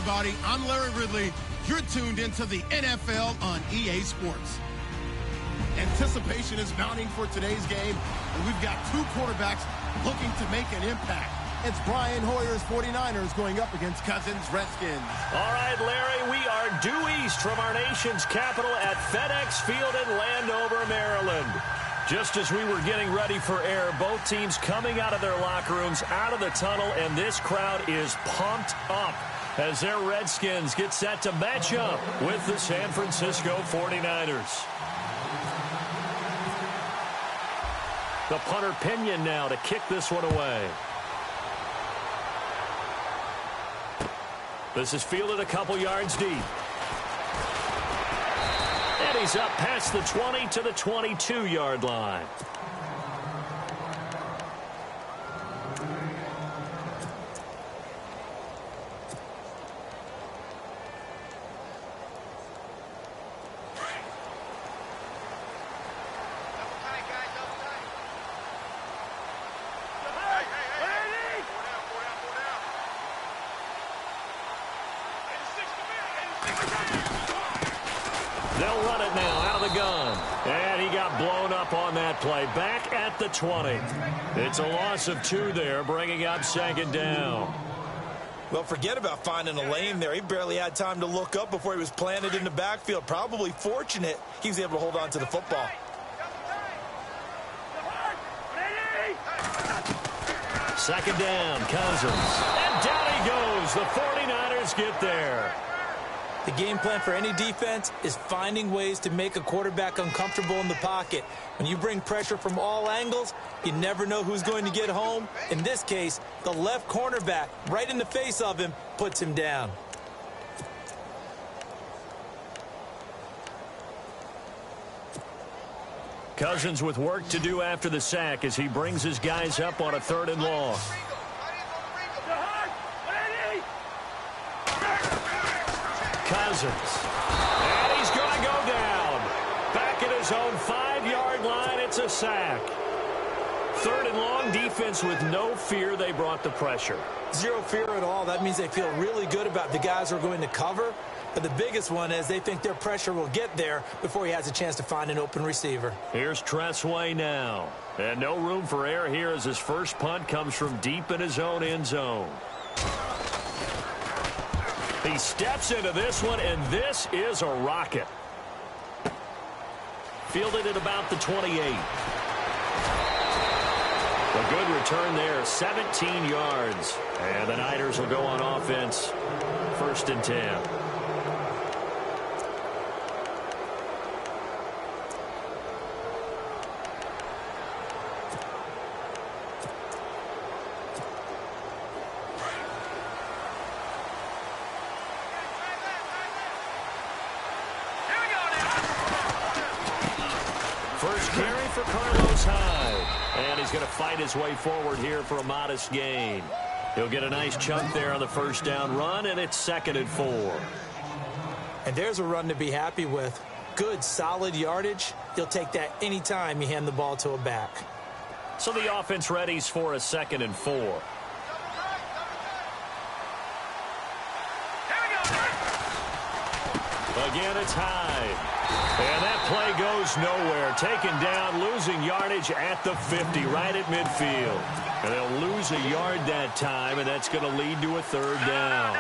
everybody. I'm Larry Ridley. You're tuned into the NFL on EA Sports. Anticipation is mounting for today's game, and we've got two quarterbacks looking to make an impact. It's Brian Hoyer's 49ers going up against Cousins' Redskins. All right, Larry, we are due east from our nation's capital at FedEx Field in Landover, Maryland. Just as we were getting ready for air, both teams coming out of their locker rooms, out of the tunnel, and this crowd is pumped up as their Redskins get set to match up with the San Francisco 49ers. The punter Pinion now to kick this one away. This is fielded a couple yards deep. And he's up past the 20 to the 22-yard line. They'll run it now out of the gun. And he got blown up on that play. Back at the 20. It's a loss of 2 there, bringing up second down. Well, forget about finding a lane there. He barely had time to look up before he was planted in the backfield. Probably fortunate he was able to hold on to the football. Second down, Cousins. And down he goes. The 49ers get there. The game plan for any defense is finding ways to make a quarterback uncomfortable in the pocket. When you bring pressure from all angles, you never know who's going to get home. In this case, the left cornerback, right in the face of him, puts him down. Cousins with work to do after the sack as he brings his guys up on a 3rd and long. Cousins. And he's going to go down. Back at his own 5-yard line, it's a sack. 3rd and long, defense with no fear. They brought the pressure. Zero fear at all. That means they feel really good about the guys who are going to cover. But the biggest one is they think their pressure will get there before he has a chance to find an open receiver. Here's Tressway now. And no room for error here as his first punt comes from deep in his own end zone. He steps into this one, and this is a rocket. Fielded at about the 28. A good return there, 17 yards. And the Niners will go on offense, 1st and 10. First carry for Carlos Hyde. And he's going to fight his way forward here for a modest gain. He'll get a nice chunk there on the first down run, and it's 2nd and 4. And there's a run to be happy with. Good, solid yardage. He'll take that any time you hand the ball to a back. So the offense readies for a 2nd and 4. Again, it's Hyde. And that play goes nowhere. Taken down, losing yardage at the 50, right at midfield. And they'll lose a yard that time, and that's going to lead to a 3rd down.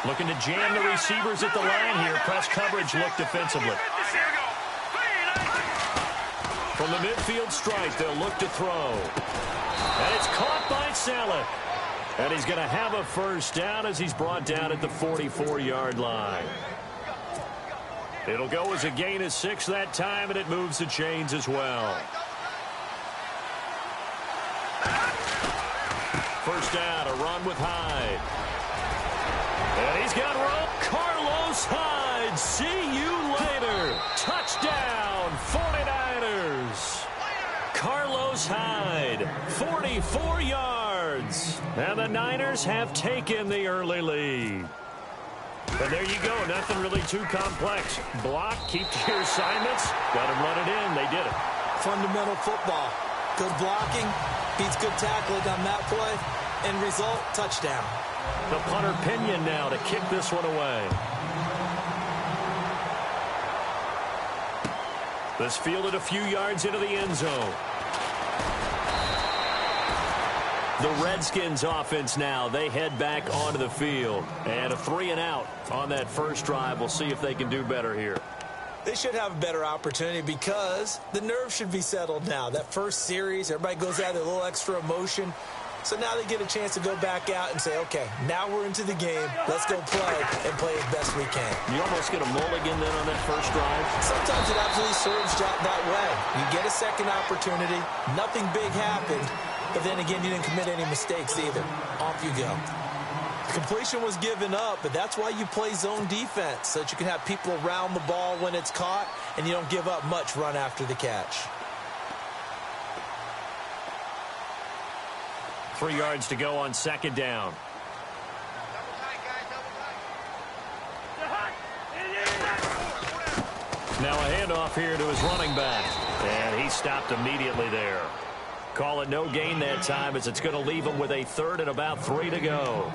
Looking to jam the receivers at the line here. Press coverage look defensively. From the midfield stripe, they'll look to throw. And it's caught by Saleh. And he's going to have a first down as he's brought down at the 44-yard line. It'll go as a gain of 6 that time, and it moves the chains as well. First down, a run with Hyde. And he's got rope. Carlos Hyde, see you later. Touchdown, 49ers. Carlos Hyde, 44 yards. And the Niners have taken the early lead. And there you go. Nothing really too complex. Block, keep to your assignments. Let them run it in. They did it. Fundamental football. Good blocking. Beats good tackling on that play. End result, touchdown. The punter Pinion now to kick this one away. This fielded a few yards into the end zone. The Redskins offense now, they head back onto the field. And a 3 and out on that first drive. We'll see if they can do better here. They should have a better opportunity because the nerves should be settled now. That first series, everybody goes out with a little extra emotion. So now they get a chance to go back out and say, okay, now we're into the game. Let's go play and play as best we can. You almost get a mulligan then on that first drive? Sometimes it absolutely serves that way. You get a second opportunity. Nothing big happened. But then again, you didn't commit any mistakes either. Off you go. Completion was given up, but that's why you play zone defense, so that you can have people around the ball when it's caught, and you don't give up much run after the catch. 3 yards to go on second down. Now a handoff here to his running back. And he stopped immediately there. Call it no gain that time as it's going to leave him with a 3rd and about 3 to go.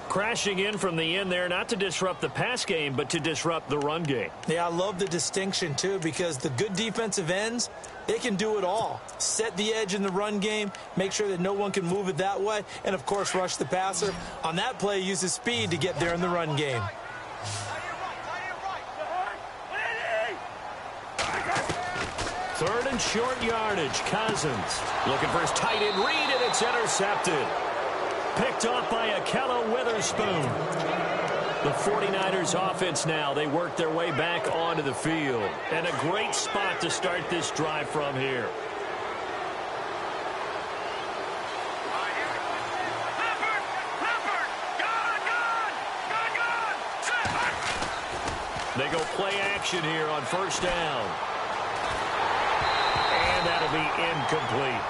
Crashing in from the end there, not to disrupt the pass game, but to disrupt the run game. Yeah, I love the distinction, too, because the good defensive ends, they can do it all. Set the edge in the run game, make sure that no one can move it that way, and, of course, rush the passer. On that play, use his speed to get there in the run game. Third and short yardage. Cousins looking for his tight end read, and it's intercepted. Picked off by Akello Witherspoon. The 49ers offense now, they work their way back onto the field. And a great spot to start this drive from here. They go play action here on first down. And that'll be incomplete.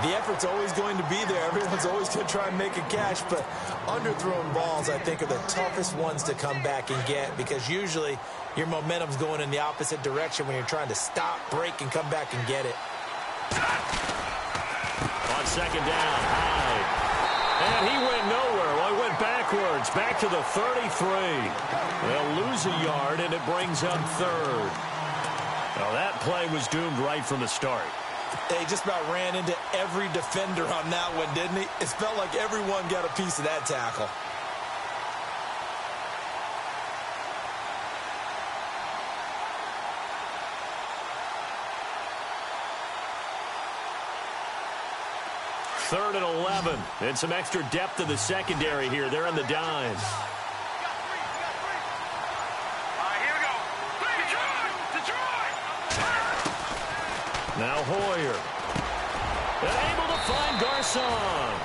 The effort's always going to be there. Everyone's always going to try and make a catch, but underthrown balls, I think, are the toughest ones to come back and get because usually your momentum's going in the opposite direction when you're trying to stop, break, and come back and get it. On second down, Hyde. And he went nowhere. Well, he went backwards, back to the 33. They'll lose a yard, and it brings up 3rd. Now, that play was doomed right from the start. He just about ran into every defender on that one, didn't he? It felt like everyone got a piece of that tackle. Third and 11. And some extra depth to the secondary here. They're in the dime. Now Hoyer. And able to find Garcon.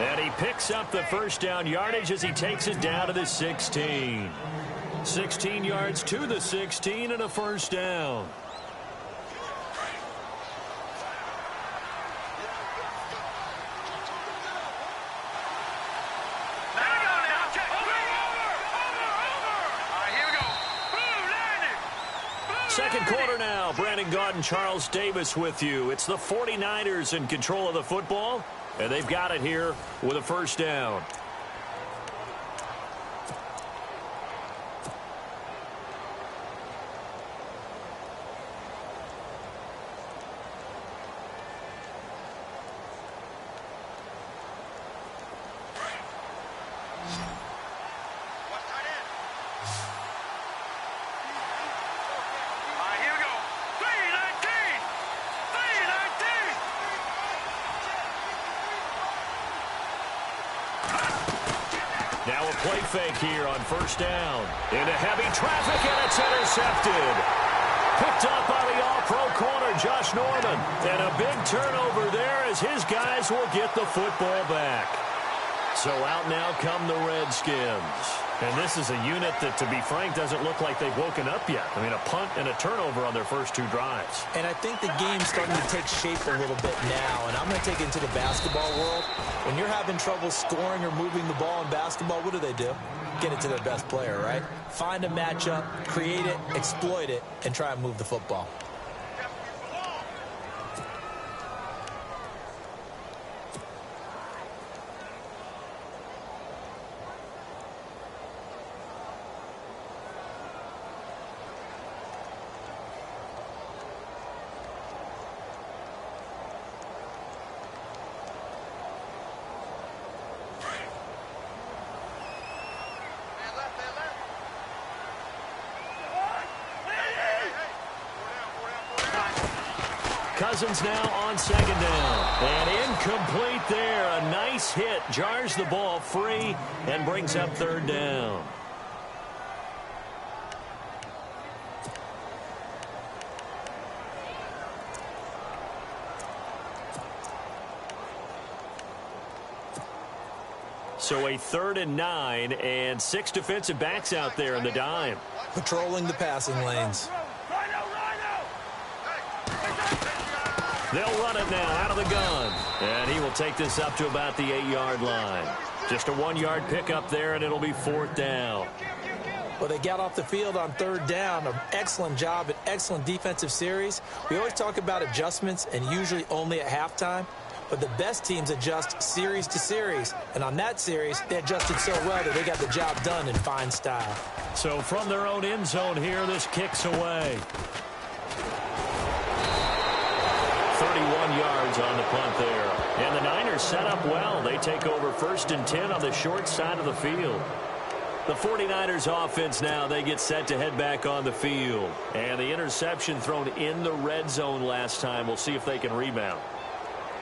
And he picks up the first down yardage as he takes it down to the 16. 16 yards to the 16 and a first down. Second quarter now. Brandon Gaudin, Charles Davis with you. It's the 49ers in control of the football, and they've got it here with a first down. Now a play fake here on first down. Into heavy traffic, and it's intercepted. Picked up by the all-pro corner, Josh Norman. And a big turnover there as his guys will get the football back. So out now come the Redskins. And this is a unit that, to be frank, doesn't look like they've woken up yet. I mean, a punt and a turnover on their first 2 drives. And I think the game's starting to take shape a little bit now. And I'm going to take it into the basketball world. When you're having trouble scoring or moving the ball in basketball, what do? Get it to their best player, right? Find a matchup, create it, exploit it, and try and move the football. Cousins now on second down. And incomplete there. A nice hit. Jars the ball free and brings up third down. So a 3rd and 9 and 6 defensive backs out there in the dime. Patrolling the passing lanes. They'll run it now out of the gun. And he will take this up to about the 8-yard line. Just a 1-yard pickup there, and it'll be 4th down. Well, they got off the field on 3rd down. An excellent job, an excellent defensive series. We always talk about adjustments, and usually only at halftime. But the best teams adjust series to series. And on that series, they adjusted so well that they got the job done in fine style. So from their own end zone here, this kicks away. 31 yards on the punt there. And the Niners set up well. They take over 1st and 10 on the short side of the field. The 49ers offense now, they get set to head back on the field. And the interception thrown in the red zone last time. We'll see if they can rebound.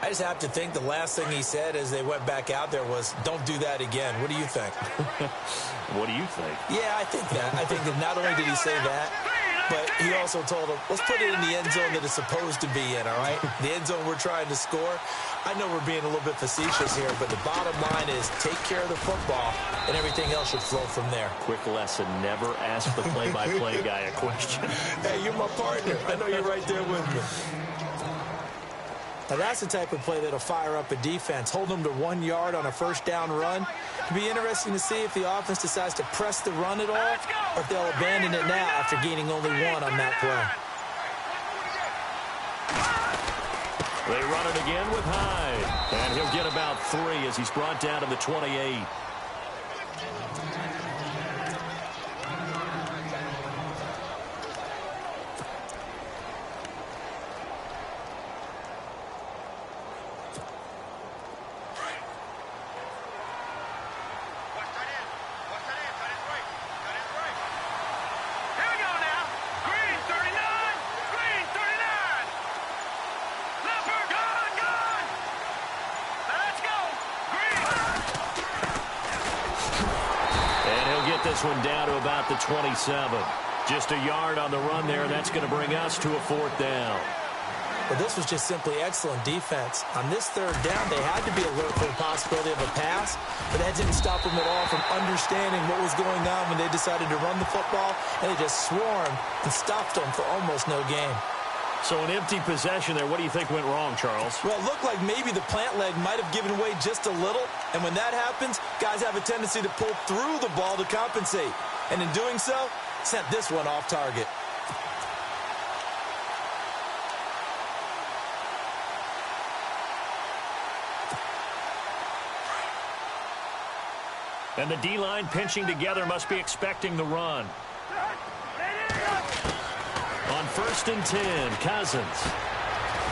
I just have to think the last thing he said as they went back out there was, don't do that again. What do you think? What do you think? Yeah, I think that. I think that not only did he say that, but he also told them, let's put it in the end zone that it's supposed to be in, all right? The end zone we're trying to score. I know we're being a little bit facetious here, but the bottom line is take care of the football, and everything else should flow from there. Quick lesson, never ask the play-by-play guy a question. Hey, you're my partner. I know you're right there with me. Now, that's the type of play that'll fire up a defense. Hold them to 1 yard on a 1st down run. It'll be interesting to see if the offense decides to press the run at all or if they'll abandon it now after gaining only 1 on that play. They run it again with Hyde. And he'll get about 3 as he's brought down to the 28. This one down to about the 27. Just a yard on the run there. That's going to bring us to a 4th down. Well, this was just simply excellent defense. On this 3rd down, they had to be alert for the possibility of a pass, but that didn't stop them at all from understanding what was going on when they decided to run the football, and they just swarmed and stopped them for almost no gain. So an empty possession there. What do you think went wrong, Charles? Well, it looked like maybe the plant leg might have given way just a little. And when that happens, guys have a tendency to pull through the ball to compensate. And in doing so, sent this one off target. And the D-line pinching together must be expecting the run. On 1st and 10, Cousins.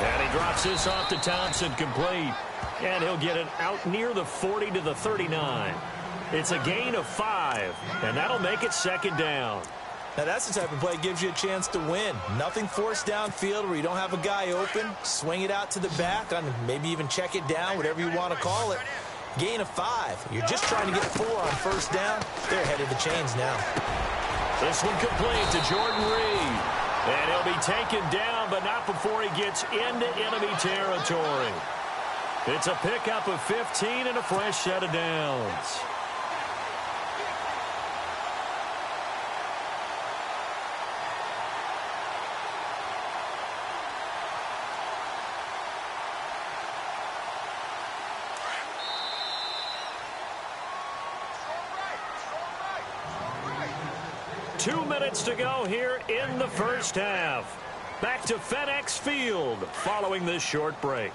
And he drops this off to Thompson, complete. And he'll get it out near the 40 to the 39. It's a gain of 5, and that'll make it 2nd down. Now, that's the type of play that gives you a chance to win. Nothing forced downfield where you don't have a guy open. Swing it out to the back, and maybe even check it down, whatever you want to call it. Gain of 5. You're just trying to get 4 on 1st down. They're ahead of the chains now. This one complete to Jordan Reed. And he'll be taken down, but not before he gets into enemy territory. It's a pickup of 15 and a fresh set of downs. Two minutes to go here in the first half. Back to FedEx Field following this short break.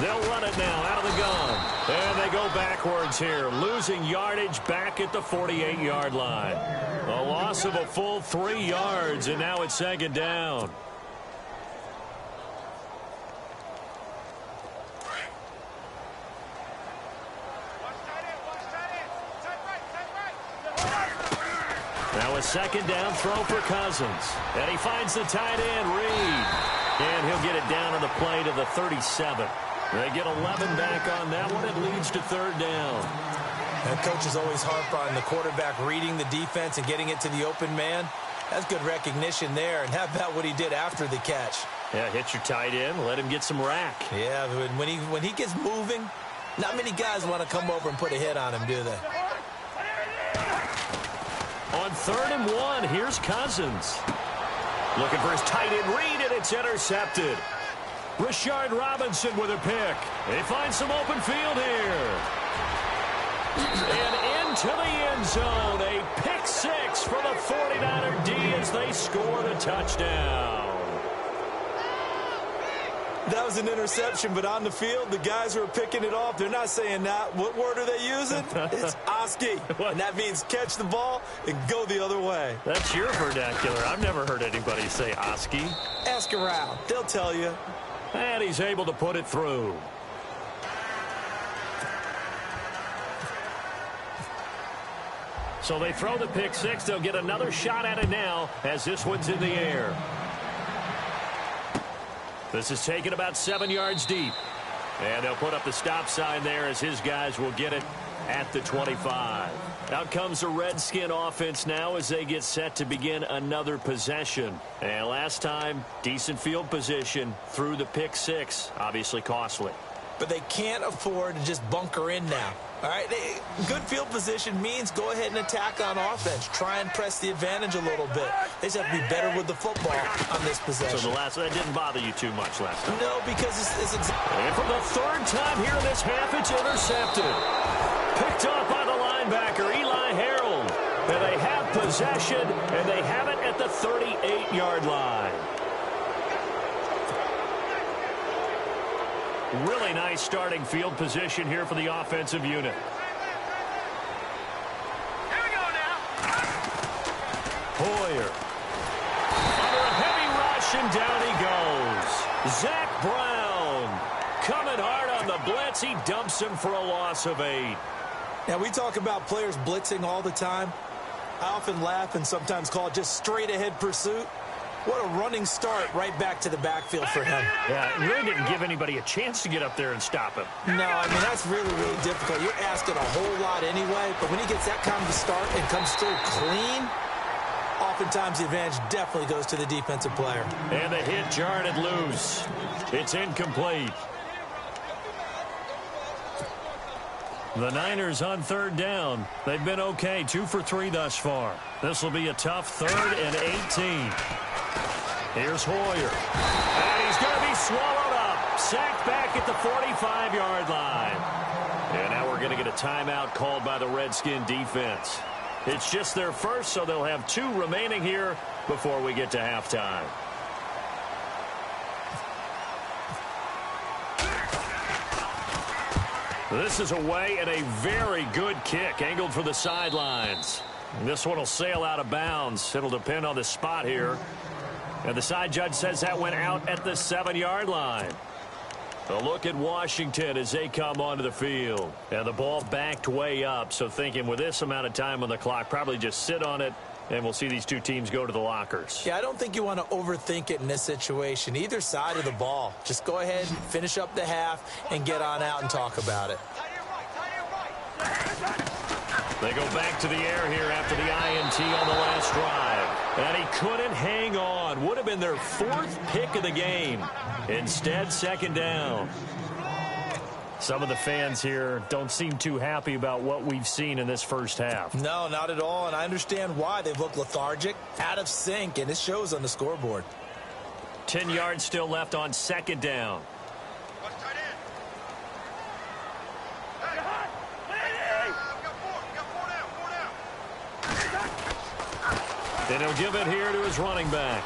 They'll run it now out of the gun. And they go backwards here, losing yardage back at the 48-yard line. A loss of a full 3 yards, and now it's 2nd down. Now a second down throw for Cousins. And he finds the tight end, Reed. And he'll get it down on the play to the 37. They get 11 back on that one. It leads to third down. And coaches always harp on the quarterback reading the defense and getting it to the open man. That's good recognition there. And how about what he did after the catch? Yeah, hit your tight end. Let him get some rack. Yeah, when he gets moving, not many guys want to come over and put a hit on him, do they? On 3rd and 1, here's Cousins. Looking for his tight end read, and it's intercepted. Rashard Robinson with a pick. They find some open field here. And into the end zone, a pick 6 for the 49er D as they score the touchdown. That was an interception, but on the field, the guys who are picking it off, they're not saying that. What word are they using? It's Oski. And that means catch the ball and go the other way. That's your vernacular. I've never heard anybody say Oski. Ask around. They'll tell you. And he's able to put it through. So they throw the pick 6. They'll get another shot at it now as this one's in the air. This is taken about 7 yards deep. And they'll put up the stop sign there as his guys will get it at the 25. Out comes the Redskin offense now as they get set to begin another possession. And last time, decent field position through the pick 6. Obviously costly. But they can't afford to just bunker in now. All right, good field position means go ahead and attack on offense. Try and press the advantage a little bit. They just have to be better with the football on this possession. So that didn't bother you too much last time? No, because it's and for the 3rd time here in this half, it's intercepted. Picked off by the linebacker, Eli Harold. And they have possession, and they have it at the 38-yard line. Really nice starting field position here for the offensive unit. Here we go now. Hoyer. Under a heavy rush, and down he goes. Zach Brown coming hard on the blitz. He dumps him for a loss of 8. Now, we talk about players blitzing all the time. I often laugh and sometimes call it just straight-ahead pursuit. What a running start right back to the backfield for him. Yeah, it really didn't give anybody a chance to get up there and stop him. No, I mean, that's really, really difficult. You're asking a whole lot anyway, but when he gets that kind of a start and comes through clean, oftentimes the advantage definitely goes to the defensive player. And the hit jarred it loose. It's incomplete. The Niners on 3rd down. They've been okay, 2 for 3 thus far. This will be a tough 3rd and 18. Here's Hoyer. And he's going to be swallowed up. Sacked back at the 45-yard line. And now we're going to get a timeout called by the Redskin defense. It's just their first, so they'll have 2 remaining here before we get to halftime. This is away and a very good kick, angled for the sidelines. This one will sail out of bounds. It'll depend on the spot here. And the side judge says that went out at the 7-yard line. A look at Washington as they come onto the field. And the ball backed way up, so thinking with this amount of time on the clock, probably just sit on it, and we'll see these 2 teams go to the lockers. Yeah, I don't think you want to overthink it in this situation. Either side of the ball. Just go ahead and finish up the half and get on out and talk about it. They go back to the air here after the INT on the last drive. And he couldn't hang on. Would have been their 4th pick of the game. Instead, 2nd down. Some of the fans here don't seem too happy about what we've seen in this first half. No, not at all, and I understand why. They've looked lethargic, out of sync, and it shows on the scoreboard. 10 yards still left on 2nd down. And he'll give it here to his running back.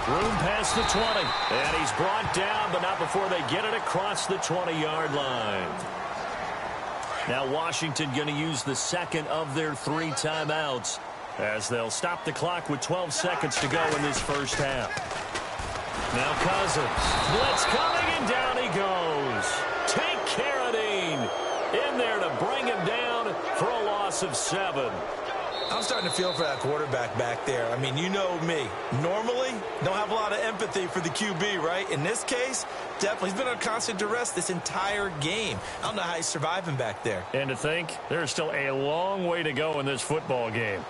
Room past the 20. And he's brought down, but not before they get it across the 20-yard line. Now Washington going to use the 2nd of their 3 timeouts as they'll stop the clock with 12 seconds to go in this first half. Now Cousins. Blitz coming, and down he goes. Take Carradine in there to bring him down for a loss of 7. I'm starting to feel for that quarterback back there. I mean, you know me. Normally, don't have a lot of empathy for the QB, right? In this case, definitely. He's been under constant duress this entire game. I don't know how he's surviving back there. And to think, there's still a long way to go in this football game.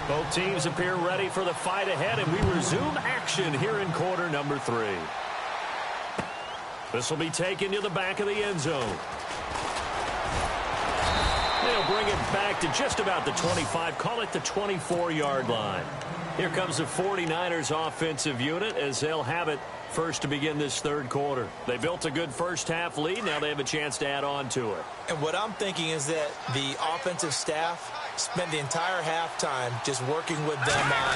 Both teams appear ready for the fight ahead, and we resume action here in quarter number 3. This will be taken to the back of the end zone. They'll bring it back to just about the 25, call it the 24-yard line. Here comes the 49ers offensive unit as they'll have it first to begin this third quarter. They built a good first-half lead. Now they have a chance to add on to it. And what I'm thinking is that the offensive staff spent the entire halftime just working with them on,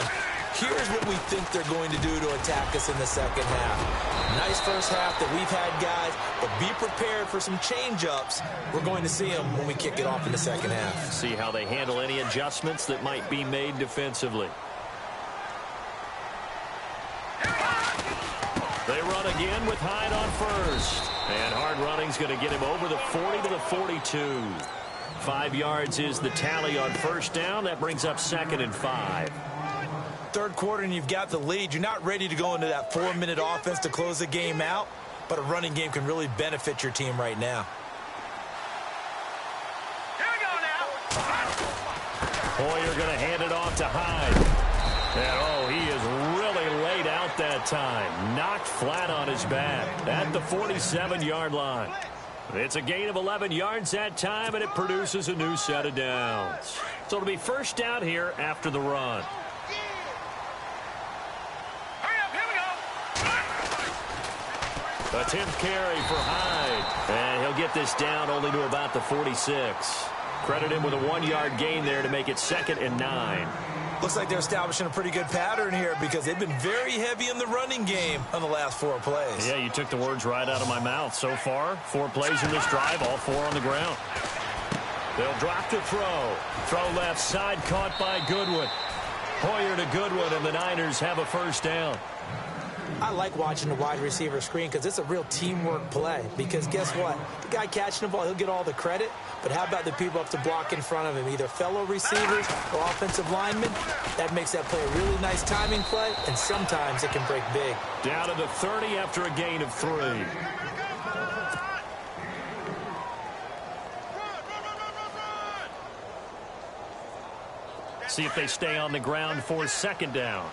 here's what we think they're going to do to attack us in the second half. Nice first half that we've had, guys, but be prepared for some change-ups. We're going to see them when we kick it off in the second half. See how they handle any adjustments that might be made defensively. They run again with Hyde on first. And hard running's going to get him over the 40 to the 42. 5 yards is the tally on first down. That brings up 2nd and 5. Third quarter and you've got the lead. You're not ready to go into that 4-minute offense to close the game out, but a running game can really benefit your team right now. Here we go now. Hoyer going to hand it off to Hyde. And, oh, he is really laid out that time. Knocked flat on his back at the 47-yard line. It's a gain of 11 yards that time, and it produces a new set of downs. So it'll be first down here after the run. Hurry up, here we go. A 10th carry for Hyde. And he'll get this down only to about the 46. Credit him with a 1-yard gain there to make it 2nd and 9. Looks like they're establishing a pretty good pattern here because they've been very heavy in the running game on the last 4 plays. Yeah, you took the words right out of my mouth. So far, 4 plays in this drive, all 4 on the ground. They'll drop to throw. Throw left side, caught by Goodwin. Hoyer to Goodwin, and the Niners have a first down. I like watching the wide receiver screen because it's a real teamwork play. Because guess what? The guy catching the ball, he'll get all the credit. But how about the people up to block in front of him, either fellow receivers or offensive linemen? That makes that play a really nice timing play, and sometimes it can break big. Down to the 30 after a gain of 3. See if they stay on the ground for 2nd down.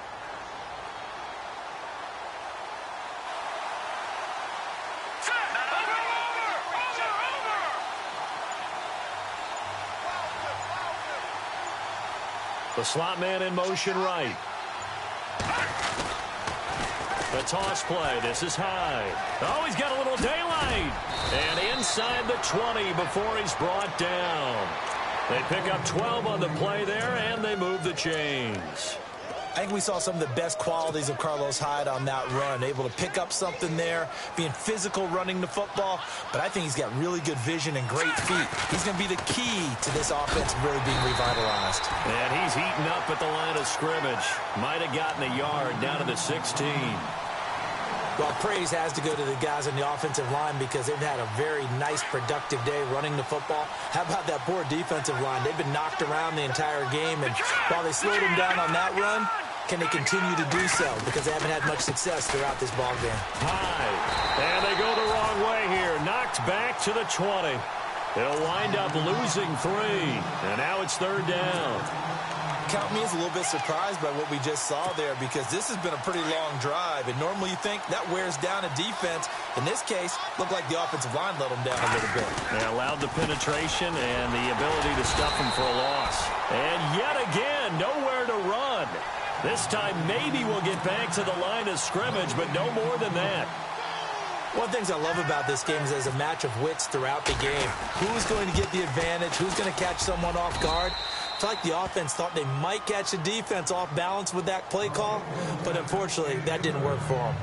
The slot man in motion right. The toss play. This is Hyde. Oh, he's got a little daylight. And inside the 20 before he's brought down. They pick up 12 on the play there, and they move the chains. I think we saw some of the best qualities of Carlos Hyde on that run. Able to pick up something there, being physical running the football. But I think he's got really good vision and great feet. He's going to be the key to this offense really being revitalized. And he's heating up at the line of scrimmage. Might have gotten a yard down to the 16. Well, praise has to go to the guys on the offensive line because they've had a very nice, productive day running the football. How about that poor defensive line? They've been knocked around the entire game, and while they slowed them down on that run, can they continue to do so? Because they haven't had much success throughout this ballgame. Hyde. And they go the wrong way here. Knocked back to the 20. They'll wind up losing 3. And now it's 3rd down. Count me as a little bit surprised by what we just saw there because this has been a pretty long drive. And normally you think that wears down a defense. In this case, looked like the offensive line let them down a little bit. They allowed the penetration and the ability to stuff them for a loss. And yet again, nowhere to run. This time maybe we'll get back to the line of scrimmage, but no more than that. One of the things I love about this game is there's a match of wits throughout the game. Who's going to get the advantage? Who's going to catch someone off guard? I feel like the offense thought they might catch the defense off balance with that play call, but unfortunately that didn't work for them.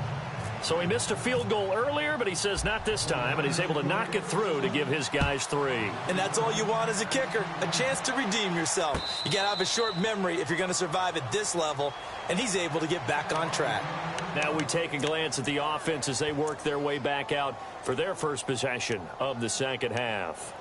So he missed a field goal earlier, but he says not this time, and he's able to knock it through to give his guys 3. And that's all you want as a kicker, a chance to redeem yourself. You got to have a short memory if you're going to survive at this level, and he's able to get back on track. Now we take a glance at the offense as they work their way back out for their first possession of the second half.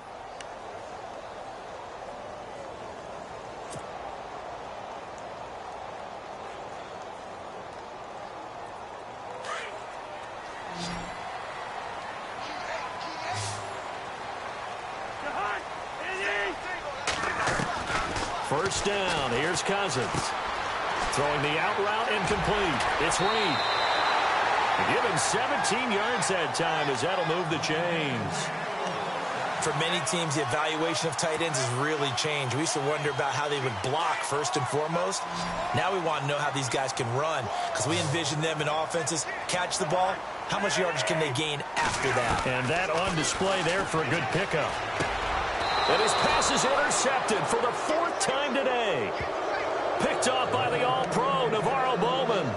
first down. Here's Cousins. Throwing the out route incomplete. It's Reed. Give him 17 yards that time as that'll move the chains. For many teams, the evaluation of tight ends has really changed. We used to wonder about how they would block first and foremost. Now we want to know how these guys can run because we envision them in offenses. Catch the ball. How much yardage can they gain after that? And that on display there for a good pickup. And his pass is intercepted for the 4th time today. Picked off by the All-Pro, Navarro Bowman.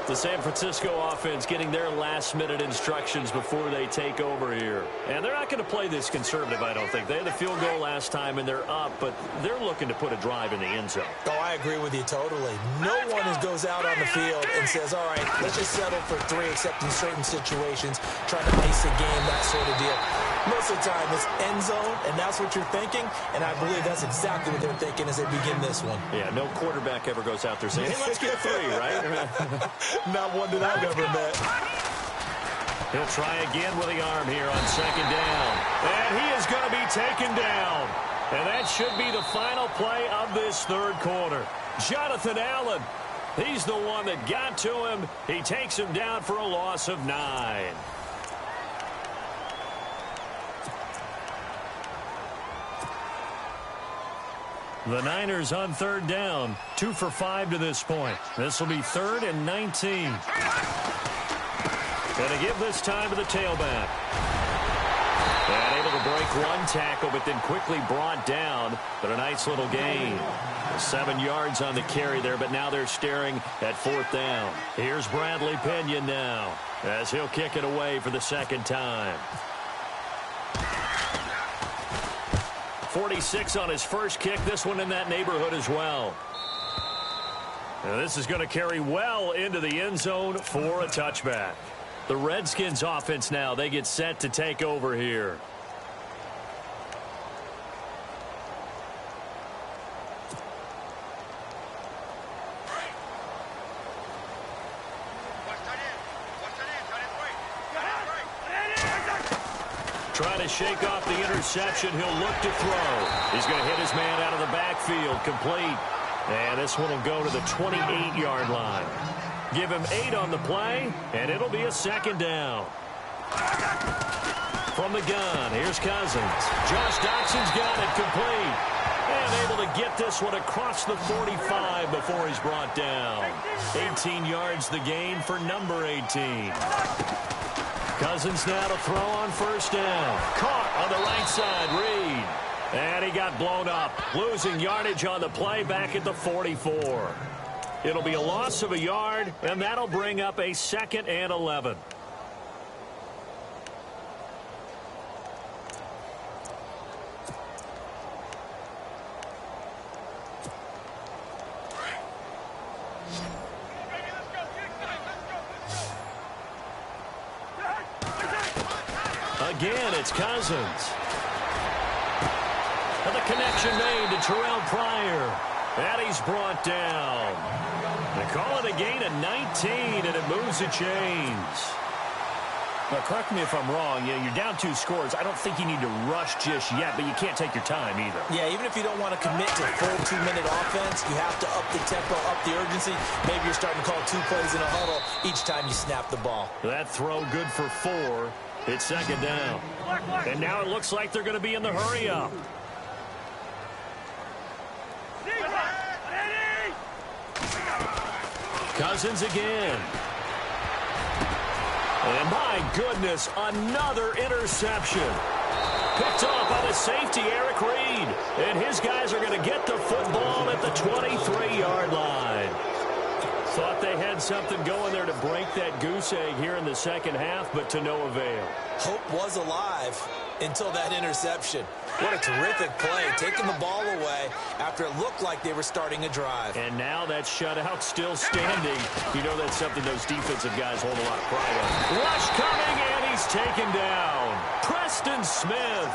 The San Francisco offense getting their last-minute instructions before they take over here. And they're not going to play this conservative, I don't think. They had the field goal last time, and they're up, but they're looking to put a drive in the end zone. Oh, I agree with you totally. No one goes out on the field and says, all right, let's just settle for 3, except in certain situations, trying to ice a game, that sort of deal. Most of the time, it's end zone, and that's what you're thinking, and I believe that's exactly what they're thinking as they begin this one. Yeah, no quarterback ever goes out there saying, hey, let's get 3, right? Not one that I've ever met. He'll try again with the arm here on 2nd down. And he is going to be taken down. And that should be the final play of this 3rd quarter. Jonathan Allen, he's the one that got to him. He takes him down for a loss of 9. The Niners on 3rd down, 2 for 5 to this point. This will be 3rd and 19. Going to give this time to the tailback. And able to break one tackle, but then quickly brought down. But a nice little gain. 7 yards on the carry there, but now they're staring at 4th down. Here's Bradley Pinion now, as he'll kick it away for the 2nd time. 46 on his first kick. This one in that neighborhood as well. And this is going to carry well into the end zone for a touchback. The Redskins offense now, they get set to take over here. Trying to shake off the interception. He'll look to throw. He's going to hit his man out of the backfield. Complete. And this one will go to the 28-yard line. Give him 8 on the play, and it'll be a 2nd down. From the gun, here's Cousins. Josh Doxson's got it complete. And able to get this one across the 45 before he's brought down. 18 yards the gain for number 18. Cousins now to throw on 1st down. Caught on the right side, Reed. And he got blown up. Losing yardage on the play back at the 44. It'll be a loss of a yard, and that'll bring up a 2nd and 11. Again, it's Cousins. And the connection made to Terrell Pryor. And he's brought down. They call it a gain of 19, and it moves the chains. Now, correct me if I'm wrong. You're down 2 scores. I don't think you need to rush just yet, but you can't take your time either. Yeah, even if you don't want to commit to full 2-minute offense, you have to up the tempo, up the urgency. Maybe you're starting to call 2 plays in a huddle each time you snap the ball. That throw good for 4. It's 2nd down. And now it looks like they're going to be in the hurry-up. Cousins again. And my goodness, another interception. Picked off by the safety, Eric Reed. And his guys are going to get the football at the 23-yard line. Thought they had something going there to break that goose egg here in the 2nd half, but to no avail. Hope was alive until that interception. What a terrific play, taking the ball away after it looked like they were starting a drive. And now that shutout still standing. You know that's something those defensive guys hold a lot of pride on. Rush coming, and he's taken down. Preston Smith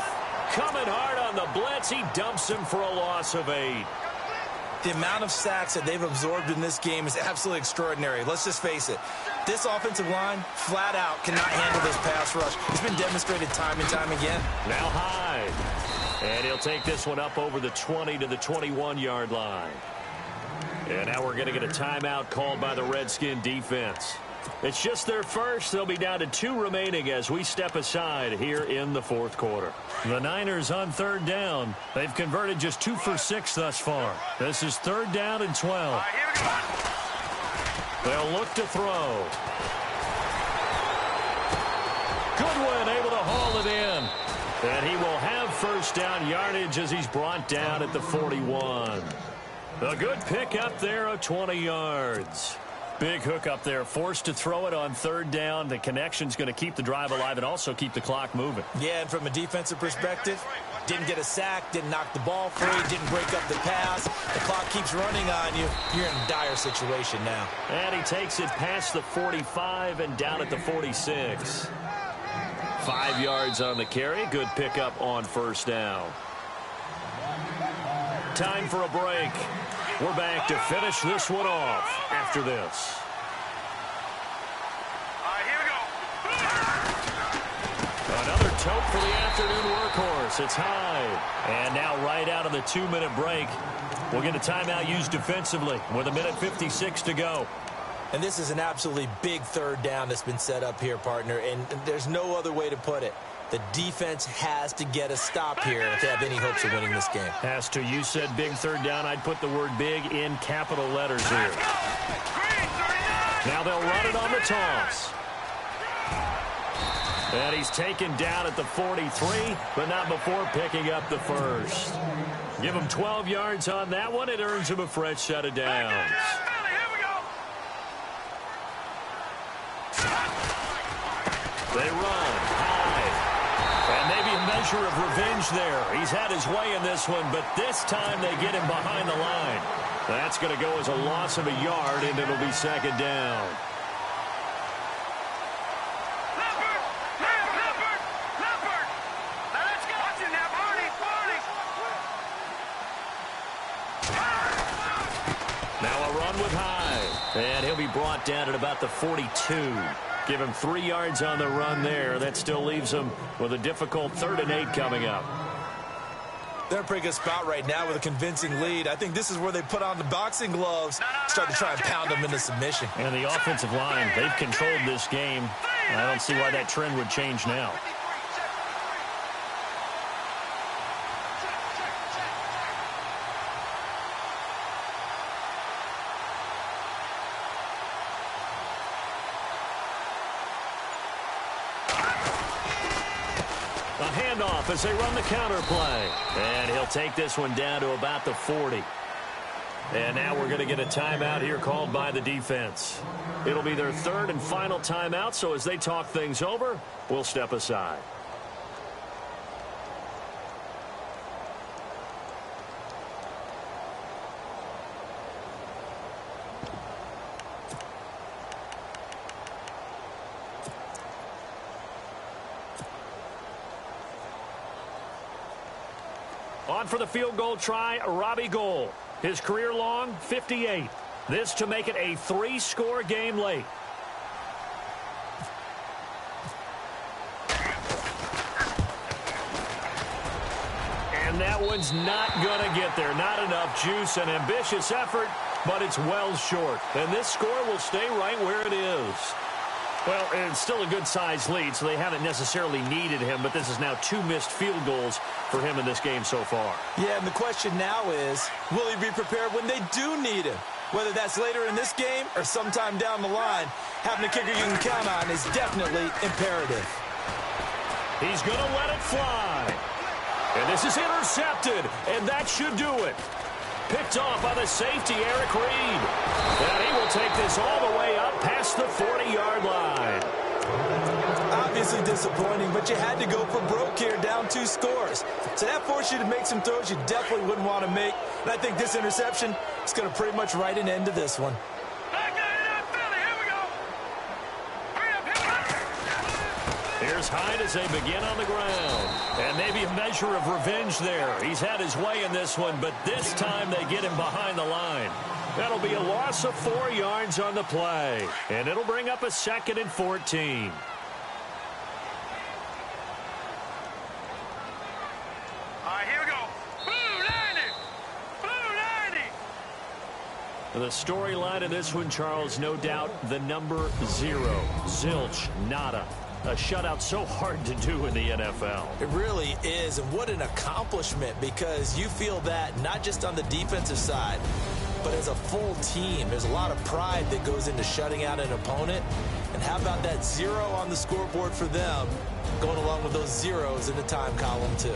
coming hard on the blitz. He dumps him for a loss of 8. The amount of sacks that they've absorbed in this game is absolutely extraordinary. Let's just face it. This offensive line, flat out, cannot handle this pass rush. It's been demonstrated time and time again. Now Hyde. And he'll take this one up over the 20 to the 21-yard line. And now we're going to get a timeout called by the Redskin defense. It's just their first. They'll be down to 2 remaining as we step aside here in the fourth quarter. The Niners on third down. They've converted just 2 for 6 thus far. This is third down and 12. They'll look to throw. Goodwin able to haul it in. And he will have first down yardage as he's brought down at the 41. A good pick up there of 20 yards. Big hook up there, forced to throw it on third down. The connection's going to keep the drive alive and also keep the clock moving. Yeah, and from a defensive perspective, didn't get a sack, didn't knock the ball free, didn't break up the pass. The clock keeps running on you. You're in a dire situation now. And he takes it past the 45 and down at the 46. 5 yards on the carry. Good pickup on first down. Time for a break. We're back to finish this one off after this. Here we go. Another tote for the afternoon workhorse. It's high. And now right out of the 2-minute break, we'll get a timeout used defensively with 1:56 to go. And this is an absolutely big third down that's been set up here, partner, and there's no other way to put it. The defense has to get a stop here if they have any hopes of winning this game. Has to. You said big third down. I'd put the word big in capital letters here. Now they'll run it on the toss. And he's taken down at the 43, but not before picking up the first. Give him 12 yards on that one. It earns him a fresh set of downs. They run high. And maybe a measure of revenge there. He's had his way in this one, but this time they get him behind the line. That's going to go as a loss of a yard, and it'll be second down. Now a run with Hyde. And he'll be brought down at about the 42. Give him 3 yards on the run there. That still leaves him with a difficult 3rd and 8 coming up. They're in a pretty good spot right now with a convincing lead. I think this is where they put on the boxing gloves, start to try and pound them into submission. And the offensive line, they've controlled this game. I don't see why that trend would change now. Handoff as they run the counter play. And he'll take this one down to about the 40. And now we're going to get a timeout here called by the defense. It'll be their 3rd and final timeout, so as they talk things over, we'll step aside. On for the field goal try, Robbie Gould. His career long, 58. This to make it a 3-score game late. And that one's not going to get there. Not enough juice. An ambitious effort, but it's well short. And this score will stay right where it is. Well, it's still a good-sized lead, so they haven't necessarily needed him, but this is now 2 missed field goals for him in this game so far. Yeah, and the question now is, will he be prepared when they do need him? Whether that's later in this game or sometime down the line, having a kicker you can count on is definitely imperative. He's going to let it fly. And this is intercepted, and that should do it. Picked off by the safety, Eric Reed. And he will take this all the way up past the 40-yard line. Obviously disappointing, but you had to go for broke here, down 2 scores. So that forced you to make some throws you definitely wouldn't want to make. And I think this interception is going to pretty much write an end to this one. Here's Hyde as they begin on the ground. And maybe a measure of revenge there. He's had his way in this one, but this time they get him behind the line. That'll be a loss of 4 yards on the play. And it'll bring up a 2nd and 14. Here The storyline in this one, Charles, no doubt the number 0. Zilch, nada. A shutout so hard to do in the NFL. It really is, and what an accomplishment, because you feel that not just on the defensive side, but as a full team. There's a lot of pride that goes into shutting out an opponent. And how about that 0 on the scoreboard for them, going along with those zeros in the time column too.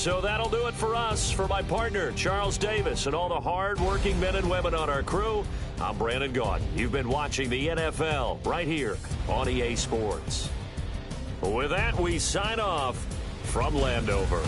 So that'll do it for us. For my partner, Charles Davis, and all the hard-working men and women on our crew, I'm Brandon Gaudin. You've been watching the NFL right here on EA Sports. With that, we sign off from Landover.